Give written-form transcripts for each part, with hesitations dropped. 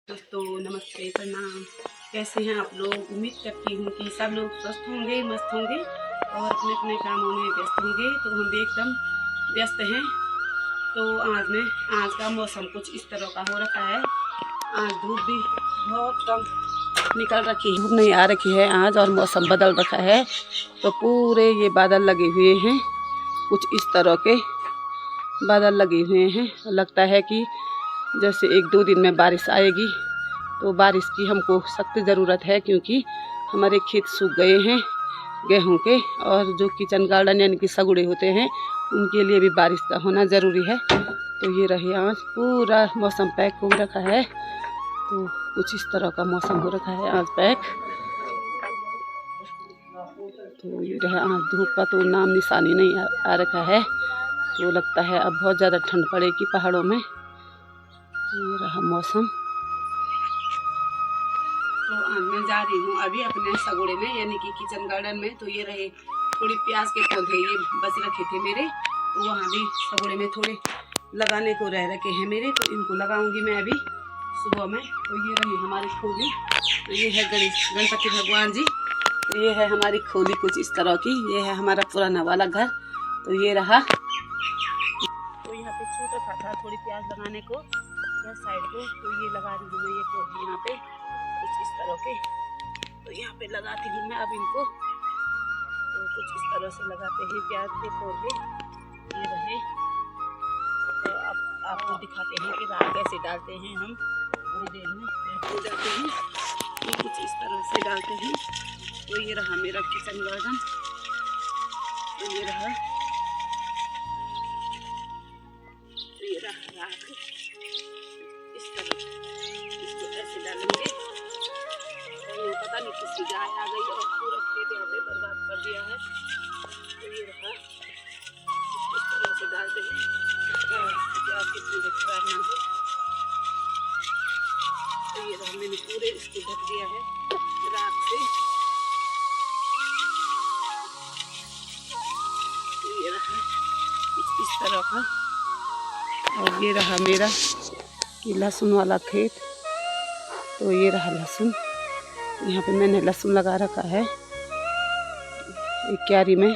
दोस्तों नमस्ते प्रणाम। कैसे हैं आप लोग? उम्मीद करती हूँ कि सब लोग स्वस्थ होंगे, मस्त होंगे और अपने अपने कामों में व्यस्त होंगे। तो हम भी एकदम व्यस्त हैं। तो आज का मौसम कुछ इस तरह का हो रखा है। आज धूप भी बहुत कम निकल रखी है, धूप नहीं आ रखी है आज, और मौसम बदल रखा है। तो पूरे ये बादल लगे हुए हैं, कुछ इस तरह के बादल लगे हुए हैं। लगता है कि जैसे 1-2 दिन में बारिश आएगी। तो बारिश की हमको सख्त ज़रूरत है, क्योंकि हमारे खेत सूख गए हैं गेहूं के, और जो किचन गार्डन यानी कि सगुड़े होते हैं उनके लिए भी बारिश का होना ज़रूरी है। तो ये रहे, आज पूरा मौसम पैक हो रखा है। तो कुछ इस तरह का मौसम हो रखा है आज पैक। तो ये रहा, आज धूप का तो नाम निशानी नहीं आ रखा है। तो लगता है अब बहुत ज़्यादा ठंड पड़ेगी पहाड़ों में। ये रहा मौसम। तो आज मैं जा रही हूँ अभी अपने सगोड़े में यानी कि किचन गार्डन में। तो ये रहे, थोड़ी प्याज के पौधे ये बच रखे थे मेरे, तो वहाँ भी सगोड़े में थोड़े लगाने को रह रखे हैं मेरे। तो इनको लगाऊंगी मैं अभी सुबह में। तो ये रही हमारी खोली। तो ये है गणपति भगवान जी। तो ये है हमारी खोली कुछ इस तरह की। ये है हमारा पुराना वाला घर। तो ये रहा। तो यहाँ पे छोटा था थोड़ी प्याज लगाने को इधर साइड को। तो ये लगा रही हूँ मैं ये पौधे यहाँ पे कुछ इस तरह के। तो यहाँ पे लगाती हूँ मैं अब इनको। तो कुछ इस तरह से लगाते हैं प्याज के पौधे। ये रहे। तो अब आपको दिखाते हैं कि राख कैसे डालते हैं हम। थोड़ी देर में हो जाते हैं। ये कुछ इस तरह से डालते हैं। तो ये रहा मेरा किचन गार्डन। तो ये रहा, ये रहा राख इस तरह। इसको ऐसे डालेंगे। और पता नहीं किसकी गाय आ गई और पूरा खेत यहाँ पे बर्बाद कर दिया है। तो ये रहा, इस तरह से डालते हैं प्याज के पूरे खराब ना हो। तो ये रहा, मैंने पूरे इसको ढक दिया है राख से। तो ये रहा इस तरह का। और ये रहा मेरा ये लहसुन वाला खेत। तो ये रहा लहसुन। यहाँ पे मैंने लहसुन लगा रखा है एक क्यारी में।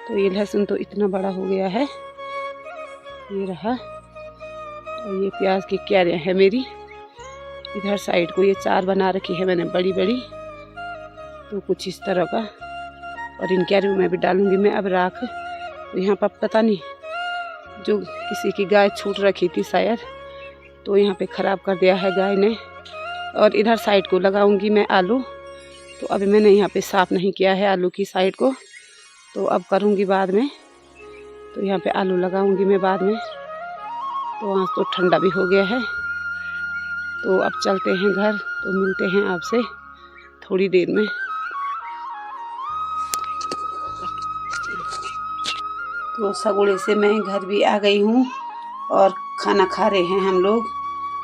तो ये लहसुन तो इतना बड़ा हो गया है। ये रहा, और ये प्याज की क्यारियाँ है मेरी। इधर साइड को ये 4 बना रखी है मैंने बड़ी बड़ी। तो कुछ इस तरह का। और इन क्यारियों में भी डालूंगी मैं अब राख। तो यहाँ पर पता नहीं जो किसी की गाय छूट रखी थी शायद, तो यहाँ पे ख़राब कर दिया है गाय ने। और इधर साइड को लगाऊंगी मैं आलू। तो अभी मैंने यहाँ पे साफ़ नहीं किया है आलू की साइड को, तो अब करूँगी बाद में। तो यहाँ पे आलू लगाऊंगी मैं बाद में। तो आज तो ठंडा भी हो गया है। तो अब चलते हैं घर। तो मिलते हैं आपसे थोड़ी देर में। तो सगुड़े से मैं घर भी आ गई हूँ और खाना खा रहे हैं हम लोग।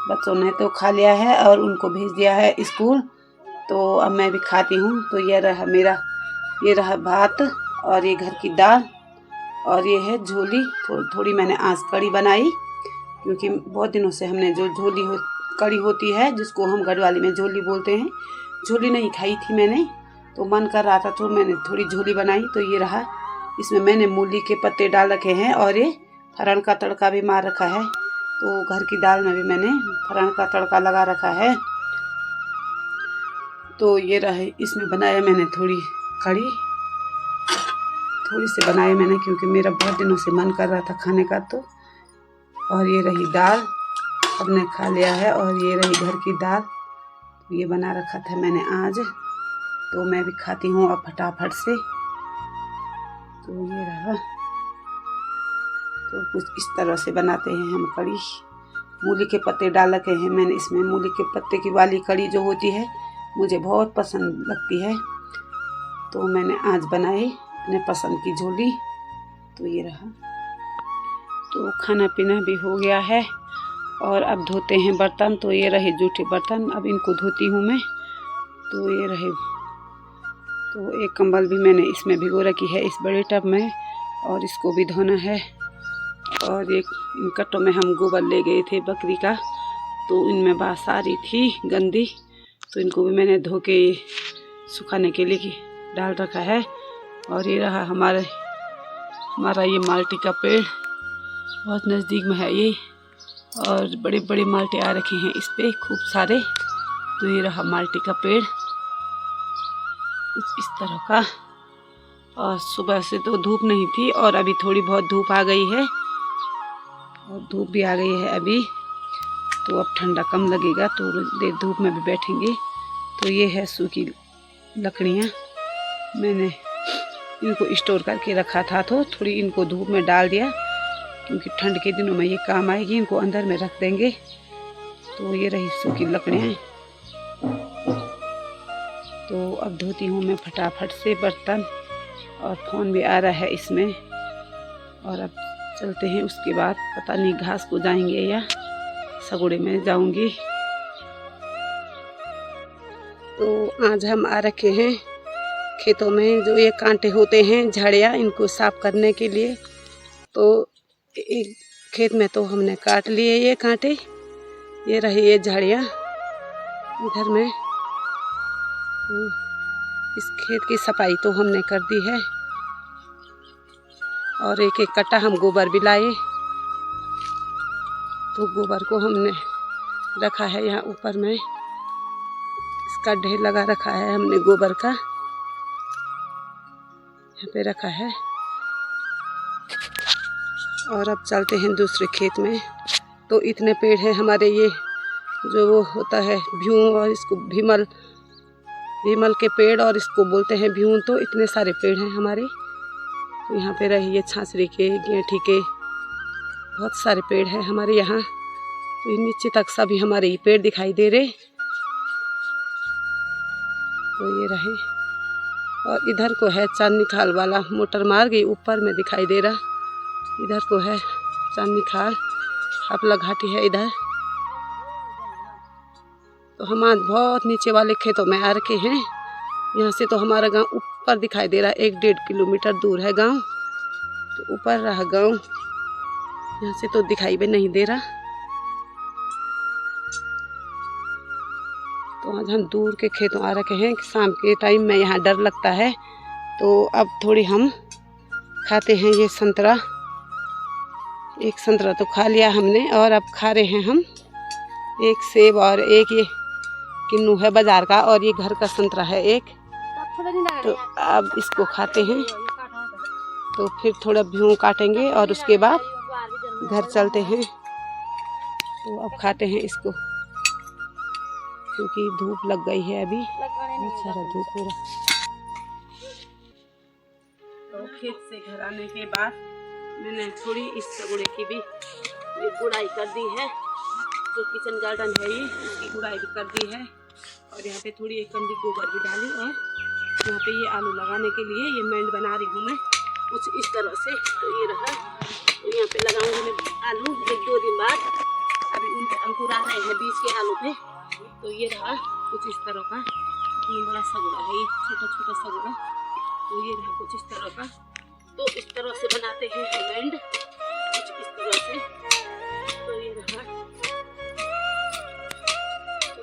बच्चों ने तो खा लिया है और उनको भेज दिया है स्कूल। तो अब मैं भी खाती हूँ। तो ये रहा मेरा, ये रहा भात और ये घर की दाल और ये है झोली। थोड़ी मैंने आज कड़ी बनाई, क्योंकि बहुत दिनों से हमने जो कड़ी होती है जिसको हम गढ़वाली में झोली बोलते हैं, झोली नहीं खाई थी मैंने। तो मन कर रहा था तो मैंने थोड़ी झोली बनाई। तो ये रहा, इसमें मैंने मूली के पत्ते डाल रखे हैं और ये फरन का तड़का भी मार रखा है। तो घर की दाल में भी मैंने फरन का तड़का लगा रखा है। तो ये रहे, इसमें बनाया मैंने थोड़ी कड़ी, थोड़ी सी बनाई मैंने क्योंकि मेरा बहुत दिनों से मन कर रहा था खाने का। तो और ये रही दाल, सबने खा लिया है। और ये रही घर की दाल, तो ये बना रखा था मैंने आज। तो मैं भी खाती हूँ अब फटाफट से। तो ये रहा। तो कुछ इस तरह से बनाते हैं हम कड़ी। मूली के पत्ते डाल रखे हैं मैंने इसमें। मूली के पत्ते की वाली कड़ी जो होती है मुझे बहुत पसंद लगती है। तो मैंने आज बनाई अपने पसंद की झोली। तो ये रहा। तो खाना पीना भी हो गया है और अब धोते हैं बर्तन। तो ये रहे जूठे बर्तन, अब इनको धोती हूँ मैं। तो ये रहे। तो एक कंबल भी मैंने इसमें भिगो रखी है इस बड़े टब में, और इसको भी धोना है। और एक इन कट्टों में हम गोबर ले गए थे बकरी का, तो इनमें बास आ रही थी गंदी, तो इनको भी मैंने धो के सुखाने के लिए डाल रखा है। और ये रहा हमारा ये माल्टी का पेड़, बहुत नज़दीक में है ये, और बड़े बड़े माल्टे आ रखे हैं इस पे खूब सारे। तो ये रहा माल्टी का पेड़ कुछ इस तरह का। और सुबह से तो धूप नहीं थी और अभी थोड़ी बहुत धूप आ गई है, और धूप भी आ गई है अभी, तो अब ठंडा कम लगेगा, तो देर धूप में भी बैठेंगे। तो ये है सूखी लकड़ियाँ, मैंने इनको स्टोर करके रखा था, तो थोड़ी इनको धूप में डाल दिया, क्योंकि ठंड के दिनों में ये काम आएगी। इनको अंदर में रख देंगे। तो ये रही सूखी लकड़ियाँ। तो अब धोती हूँ मैं फटाफट से बर्तन, और फ़ोन भी आ रहा है इसमें। और अब चलते हैं, उसके बाद पता नहीं घास को जाएंगे या सगुड़े में जाऊंगी। तो आज हम आ रखे हैं खेतों में, जो ये कांटे होते हैं झाड़ियाँ, इनको साफ करने के लिए। तो एक खेत में तो हमने काट लिए ये कांटे, ये रही ये झाड़ियाँ इधर में। इस खेत की सफाई तो हमने कर दी है, और एक एक कट्टा हम गोबर भी लाए। तो गोबर को हमने रखा है यहाँ ऊपर में, इसका ढेर लगा रखा है हमने गोबर का, यहाँ पे रखा है। और अब चलते हैं दूसरे खेत में। तो इतने पेड़ हैं हमारे, ये जो वो होता है भ्यूं, और इसको भीमल के पेड़, और इसको बोलते हैं भ्यूं। तो इतने सारे पेड़ हैं हमारे। तो यहाँ पे रही ये छाछरी के, गेंठी के, बहुत सारे पेड़ हैं हमारे यहाँ। तो नीचे तक सभी हमारे ये पेड़ दिखाई दे रहे। तो ये रहे, और इधर को है चांदनी खाल वाला मोटर मार्ग, ये ऊपर में दिखाई दे रहा। इधर को है चांदनी खाल, हापला घाटी है इधर। तो हम आज बहुत नीचे वाले खेतों में आ रखे हैं। यहाँ से तो हमारा गांव ऊपर दिखाई दे रहा है, 1-1.5 किलोमीटर दूर है गांव। तो ऊपर रहा गांव, यहाँ से तो दिखाई भी नहीं दे रहा। तो आज हम दूर के खेतों आ रखे हैं। शाम के टाइम में यहाँ डर लगता है। तो अब थोड़ी हम खाते हैं ये संतरा। एक संतरा तो खा लिया हमने, और अब खा रहे हैं हम एक सेब, और एक ये किन्नू है बाजार का, और ये घर का संतरा है एक। तो अब इसको खाते हैं। तो फिर थोड़ा भ्यूं काटेंगे, और उसके बाद घर चलते हैं। तो अब खाते हैं इसको, क्योंकि धूप लग गई है अभी, बहुत सारा धूप हो रहा। तो खेत से घर आने के बाद मैंने थोड़ी इस सगुड़े की भी गुड़ाई कर दी है। जो किचन गार्डन है ये, इसकी गुड़ाई भी कर दी है। और यहाँ पे थोड़ी एक कंडी गोबर भी डाली, और यहाँ पे ये आलू लगाने के लिए ये मेंड बना रही हूँ मैं कुछ इस तरह से। तो ये रहा, तो यहाँ पे लगाऊंगी मैं आलू 1-2 दिन बाद। अभी उनके अंकुर आ रहे हैं बीज के आलू पे। तो ये रहा कुछ इस तरह का, इतना बड़ा सगुड़ा है ये, छोटा छोटा सगुड़ा। तो ये रहा कुछ इस तरह का। तो इस तरह से बनाते हैं मेंड, कुछ इस तरह से। तो ये रहा, तो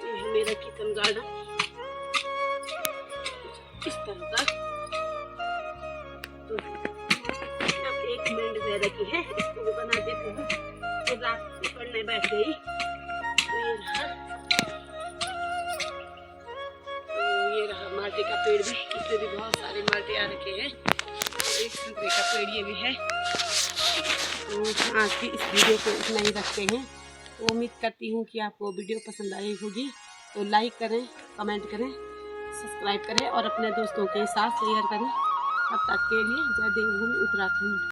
ये है मेरा किचन गार्डन इस तरह का। तो अब एक मेंड ज्यादा की है, इसको भी बना देती हूँ। तो रात को पढ़ने बैठ गई। तो ये रहा, तो ये रहा माल्टे का पेड़ भी, इसमें भी बहुत सारे माल्टे आ रखे हैं। एक संतरे का पेड़ ये भी है। तो आज की इस वीडियो को इतना ही रखते हैं। तो उम्मीद करती हूँ कि आपको वीडियो पसंद आई होगी। तो लाइक करें, कमेंट करें, सब्सक्राइब करें, और अपने दोस्तों के साथ शेयर करें। तब तक के लिए जय देवभूमि उत्तराखंड।